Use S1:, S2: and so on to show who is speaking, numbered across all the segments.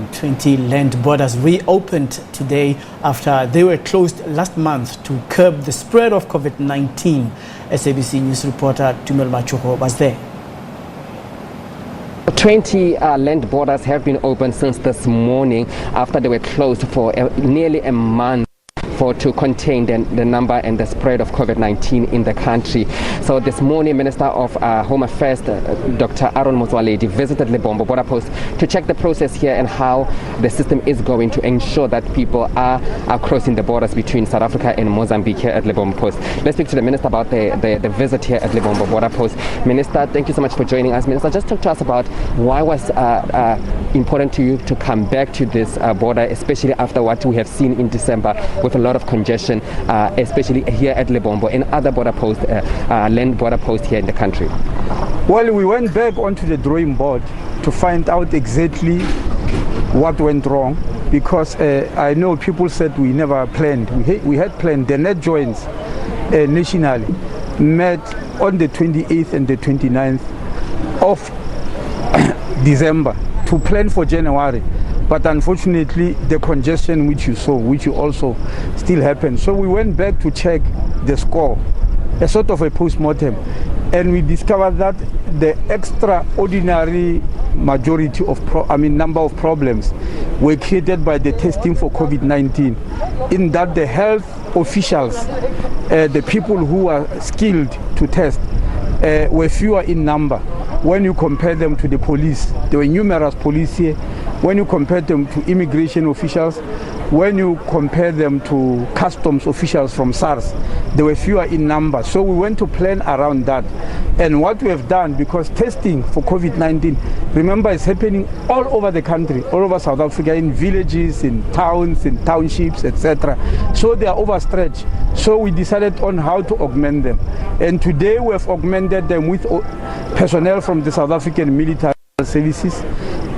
S1: And 20 land borders reopened today after they were closed last month to curb the spread of COVID-19. SABC News reporter Tumelo Machogo was there.
S2: 20 land borders have been opened since this morning after they were closed for nearly a month to contain the number and the spread of COVID-19 in the country. So this morning, Minister of Home Affairs, Dr. Motsoaledi, visited Lebombo border post to check the process here and how the system is going to ensure that people are crossing the borders between South Africa and Mozambique here at Lebombo post. Let's speak to the Minister about the visit here at Lebombo border post. Minister, thank you so much for joining us. Minister, just talk to us about why was important to you to come back to this border, especially after what we have seen in December with a lot of congestion, especially here at Lebombo and other border posts, land border posts here in the country.
S3: Well, we went back onto the drawing board to find out exactly what went wrong, because I know people said we never planned. We had planned. The net joints nationally met on the 28th and the 29th of December to plan for January. But unfortunately, the congestion which you saw, which you also still happened. So we went back to check the score, a sort of a post-mortem, and we discovered that the extraordinary majority of number of problems were created by the testing for COVID-19, in that the health officials, the people who are skilled to test, were fewer in number. When you compare them to the police, there were numerous police here. When you compare them to immigration officials, when you compare them to customs officials from SARS, they were fewer in number. So we went to plan around that. And what we have done, because testing for COVID-19, remember, is happening all over the country, all over South Africa, in villages, in towns, in townships, etc. So they are overstretched. So we decided on how to augment them. And today we have augmented them with personnel from the South African military services.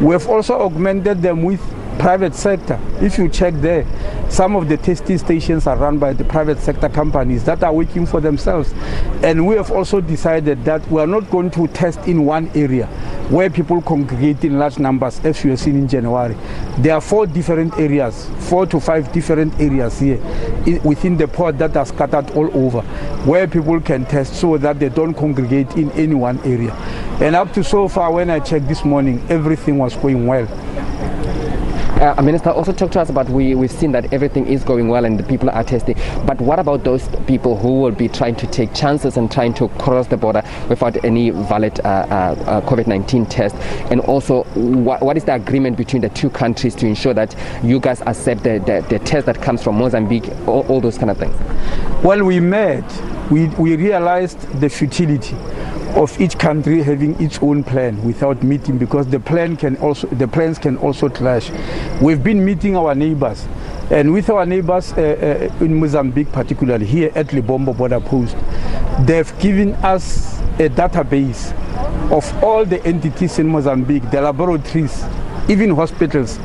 S3: We have also augmented them with private sector. If you check there, some of the testing stations are run by the private sector companies that are working for themselves. And we have also decided that we are not going to test in one area where people congregate in large numbers, as you have seen in January. There are 4 different areas, 4 to 5 different areas here within the port that are scattered all over, where people can test so that they don't congregate in any one area. And up to so far, when I checked this morning, everything was going well.
S2: Minister, also talk to us about, we've seen that everything is going well and the people are testing, but what about those people who will be trying to take chances and trying to cross the border without any valid COVID-19 test? And also, what is the agreement between the two countries to ensure that you guys accept the test that comes from Mozambique, all those kind of things?
S3: Well, we met, we realized the futility of each country having its own plan without meeting, because the plans can also clash. We've been meeting our neighbors, and with our neighbors in Mozambique, particularly here at Lebombo border post, they've given us a database of all the entities in Mozambique, the laboratories, even hospitals,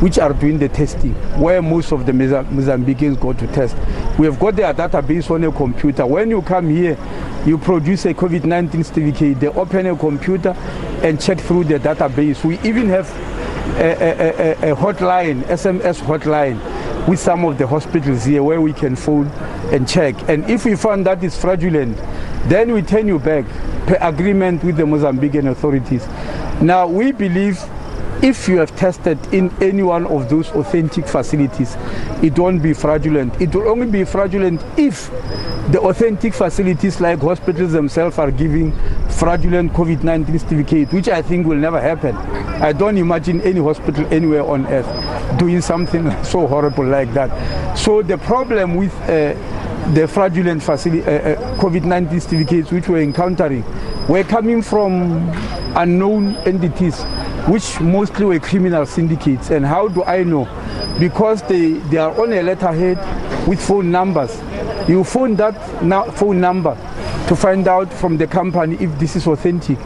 S3: which are doing the testing, where most of the Mozambicans go to test. We have got their database on a computer. When you come here, you produce a COVID-19 certificate, they open a computer and check through the database. We even have a hotline, SMS hotline, with some of the hospitals here where we can phone and check. And if we find that it's fraudulent, then we turn you back per agreement with the Mozambican authorities. Now, we believe if you have tested in any one of those authentic facilities, it won't be fraudulent. It will only be fraudulent if the authentic facilities like hospitals themselves are giving fraudulent COVID-19 certificate, which I think will never happen. I don't imagine any hospital anywhere on earth doing something so horrible like that. So the problem with the fraudulent COVID-19 certificates which we're encountering were coming from unknown entities, which mostly were criminal syndicates. And how do I know? Because they are on a letterhead with phone numbers. You phone that phone number to find out from the company if this is authentic.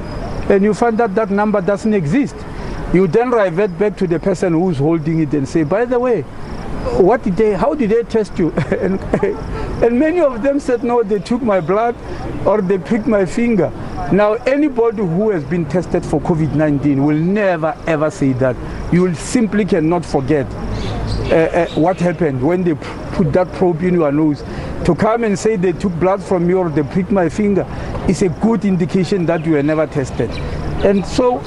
S3: And you find that that number doesn't exist. You then revert back to the person who's holding it and say, by the way, how did they test you? and many of them said, no, they took my blood or they pricked my finger. Now, anybody who has been tested for COVID-19 will never ever say that you simply cannot forget what happened when they put that probe in your nose. To come and say they took blood from you or they pricked my finger is a good indication that you were never tested. And so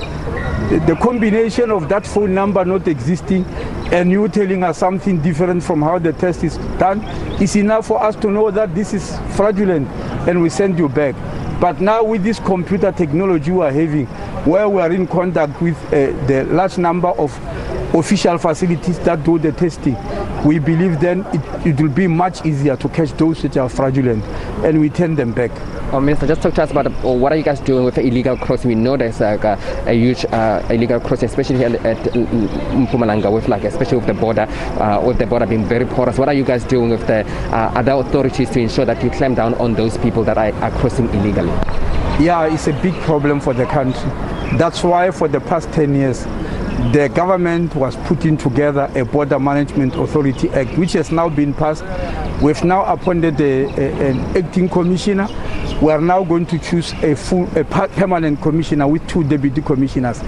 S3: the combination of that phone number not existing and you telling us something different from how the test is done is enough for us to know that this is fraudulent and we send you back. But now with this computer technology we are having, where we are in contact with the large number of official facilities that do the testing, we believe then it will be much easier to catch those which are fraudulent and we turn them back.
S2: Minister, just talk to us about what are you guys doing with the illegal crossing? We know there's a huge illegal crossing, especially here at Mpumalanga, especially with the border being very porous. What are you guys doing with the other authorities to ensure that you clamp down on those people that are crossing illegally?
S3: Yeah, it's a big problem for the country. That's why for the past 10 years, the government was putting together a Border Management Authority Act, which has now been passed. We've now appointed an acting commissioner. We are now going to choose a permanent commissioner with 2 deputy commissioners.